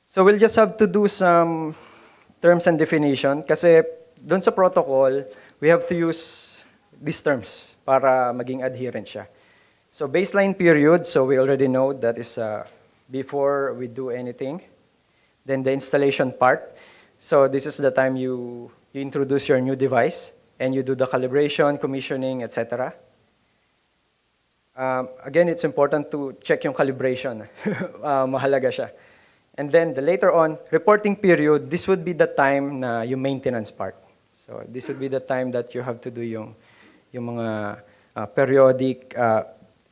So we'll just have to do some terms and definition kasi doon sa protocol, we have to use these terms para maging adherent siya. So baseline period, so we already know that is before we do anything. Then the installation part. So this is the time you introduce your new device and you do the calibration, commissioning, etc. Again, it's important to check yung calibration. Mahalaga siya. And then the later on, reporting period, this would be the time na yung maintenance part. So this would be the time that you have to do yung mga periodic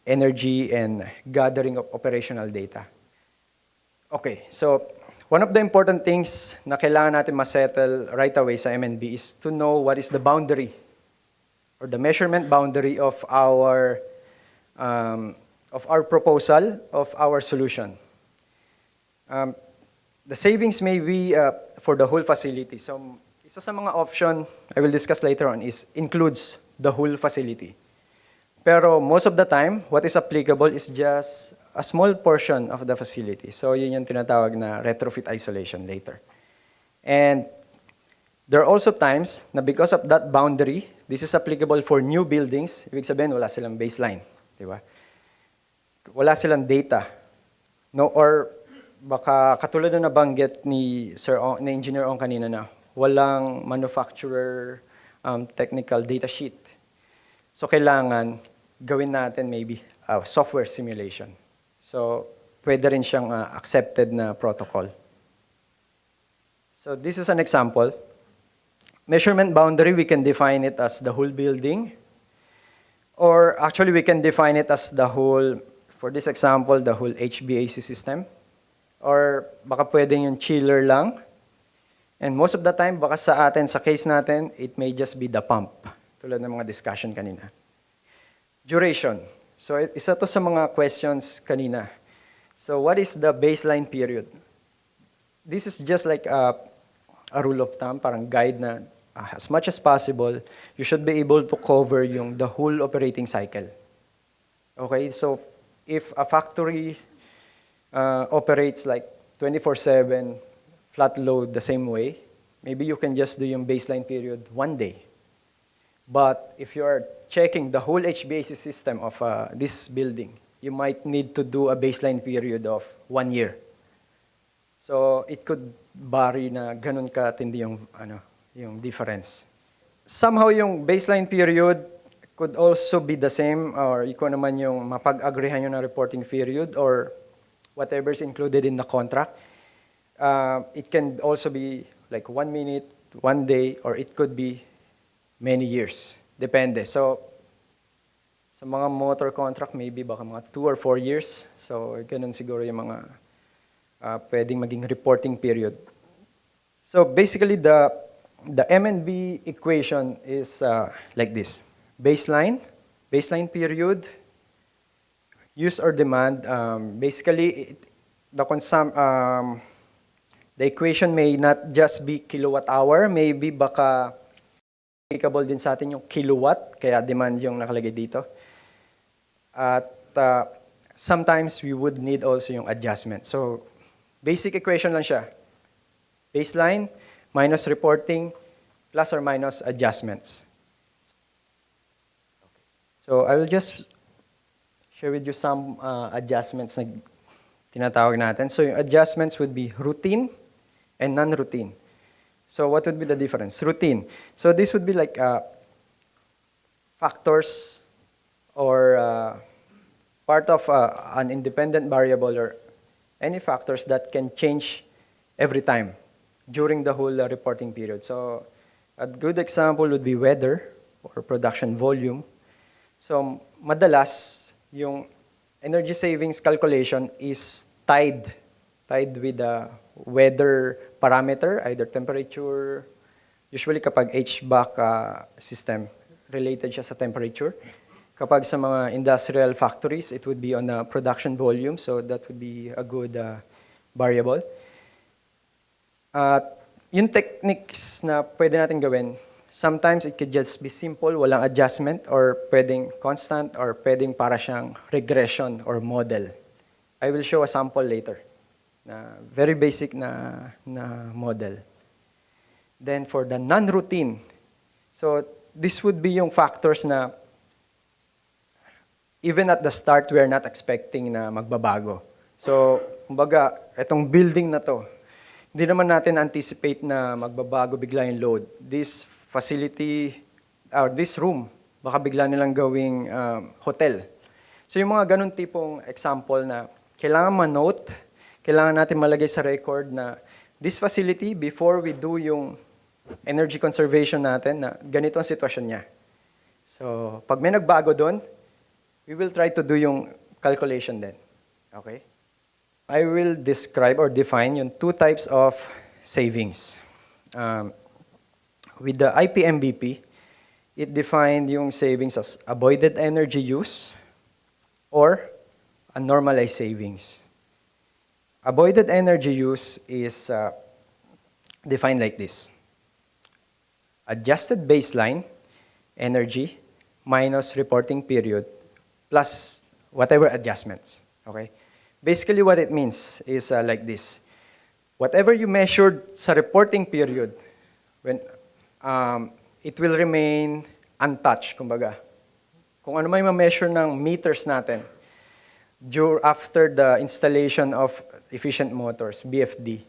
energy and gathering of operational data. Okay, so one of the important things na kailangan natin ma-settle right away sa MNB is to know what is the boundary or the measurement boundary of our proposal, of our solution. The savings may be for the whole facility. So, isa sa mga option I will discuss later on is includes the whole facility. Pero most of the time, what is applicable is just a small portion of the facility. So, yun yung tinatawag na retrofit isolation later. And there are also times na because of that boundary, this is applicable for new buildings. Ibig sabihin, wala silang baseline. Di ba? Wala silang data. No, or baka katulad na nabanggit ni Engineer Ong kanina na walang manufacturer technical data sheet. So kailangan gawin natin maybe software simulation. So pwede rin siyang accepted na protocol. So this is an example. Measurement boundary, we can define it as the whole building. Or actually we can define it as the whole, for this example, the whole HVAC system. Or baka pwedeng yung chiller lang. And most of the time, baka sa atin, sa case natin, it may just be the pump. Tulad ng mga discussion kanina. Duration. So isa to sa mga questions kanina. So what is the baseline period? This is just like a rule of thumb, parang guide na as much as possible, you should be able to cover the whole operating cycle. Okay, so if a factory operates like 24/7, flat load the same way, maybe you can just do yung baseline period one day. But if you are checking the whole HVAC system of this building, you might need to do a baseline period of 1 year. So it could vary na ganun katindi yung difference. Somehow yung baseline period could also be the same, or ikaw naman yung mapag-agreehan nyo ng reporting period or whatever is included in the contract. It can also be like 1 minute, 1 day, or it could be many years. Depende. So, sa mga motor contract, maybe baka mga 2 or 4 years. So, ganun siguro yung mga pwedeng maging reporting period. So, basically, the MNB equation is like this. Baseline period, use or demand. Basically, the equation may not just be kilowatt hour, maybe baka applicable din sa atin yung kilowatt, kaya demand yung nakalagay dito. At sometimes we would need also yung adjustment. So, basic equation lang siya. Baseline minus reporting plus or minus adjustments. So, I will just share with you some adjustments na tinatawag natin. So, yung adjustments would be routine and non-routine. So, what would be the difference? Routine. So, this would be like factors or part of an independent variable or any factors that can change every time during the whole reporting period. So, a good example would be weather or production volume. So, madalas, yung energy savings calculation is tied with the weather parameter, either temperature, usually kapag HVAC system, related siya sa temperature. Kapag sa mga industrial factories, it would be on the production volume, so that would be a good variable. Yung techniques na pwede natin gawin, sometimes it could just be simple, walang adjustment, or pwedeng constant, or pwedeng para siyang regression or model. I will show a sample later. na very basic na model. Then for the non-routine, so this would be yung factors na even at the start, we're not expecting na magbabago. So, kumbaga, itong building na to, hindi naman natin anticipate na magbabago bigla yung load. This facility, or this room, baka bigla nilang gawing hotel. So, yung mga ganun tipong example na kailangan ma-note, kailangan natin malagay sa record na this facility, before we do yung energy conservation natin, na ganito ang sitwasyon niya. So, pag may nagbago doon, we will try to do yung calculation then. Okay? I will describe or define yung two types of savings. With the IPMBP, it defined yung savings as avoided energy use or a normalized savings. Avoided energy use is defined like this. Adjusted baseline energy minus reporting period plus whatever adjustments. Okay? Basically, what it means is like this. Whatever you measured sa reporting period, when it will remain untouched, kumbaga. Kung ano may ma-measure ng meters natin after the installation of efficient motors, BFD,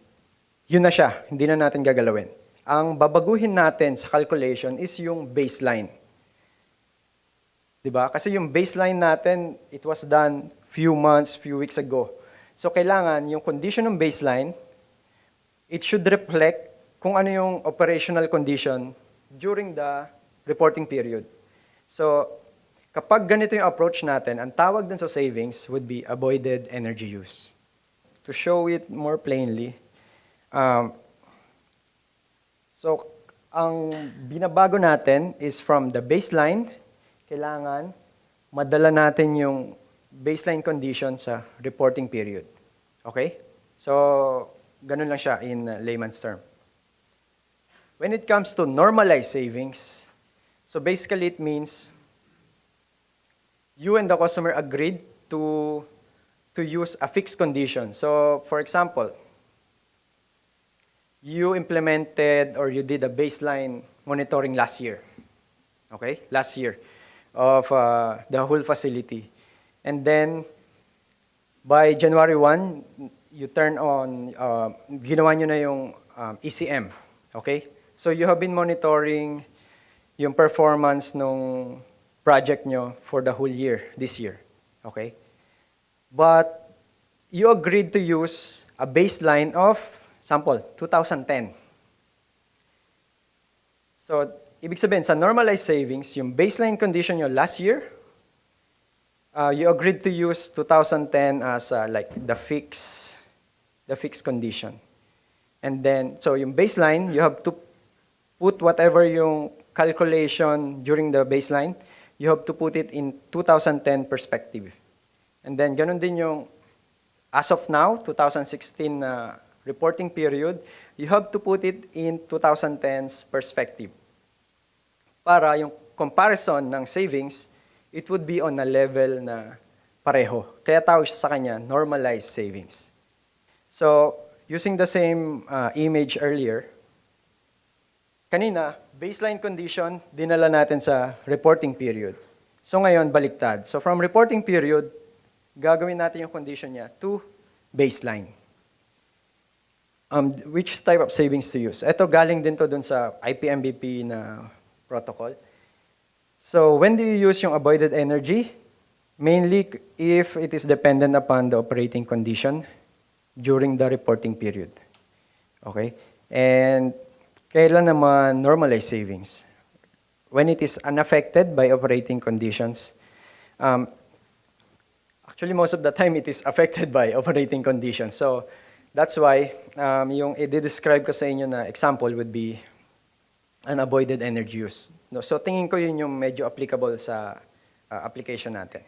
yun na siya, hindi na natin gagalawin. Ang babaguhin natin sa calculation is yung baseline. Diba? Kasi yung baseline natin, it was done few months, few weeks ago. So kailangan yung condition ng baseline, it should reflect kung ano yung operational condition during the reporting period. So kapag ganito yung approach natin, ang tawag dun sa savings would be avoided energy use. To show it more plainly, so ang binabago natin is from the baseline, kailangan madala natin yung baseline condition sa reporting period. Okay? So, ganun lang siya in layman's term. When it comes to normalized savings, so basically it means you and the customer agreed to use a fixed condition. So, for example, you implemented or you did a baseline monitoring last year. Okay? Last year of the whole facility. And then, by January 1, you turn on, ginawa nyo na yung ECM. Okay? So, you have been monitoring yung performance ng project nyo for the whole year, this year. Okay? But, you agreed to use a baseline of, sample, 2010. So, ibig sabihin, sa normalized savings, yung baseline condition nyo last year, you agreed to use 2010 as like the fixed condition. And then, so yung baseline, you have to put whatever yung calculation during the baseline, you have to put it in 2010 perspective. And then, ganun din yung, as of now, 2016 reporting period, you have to put it in 2010's perspective. Para yung comparison ng savings, it would be on a level na pareho. Kaya tawag siya sa kanya, normalized savings. So, using the same image earlier, kanina, baseline condition, dinala natin sa reporting period. So ngayon, baliktad. So from reporting period, gagawin natin yung condition niya to baseline. Which type of savings to use? Ito, galing din to dun sa IPMBP na protocol. So, when do you use yung avoided energy? Mainly if it is dependent upon the operating condition during the reporting period. Okay? And kailan naman normalized savings? When it is unaffected by operating conditions. Actually, most of the time, it is affected by operating conditions. So, that's why yung i-describe ko sa inyo na example would be an avoided energy use. No, so tingin ko yun yung medyo applicable sa application natin.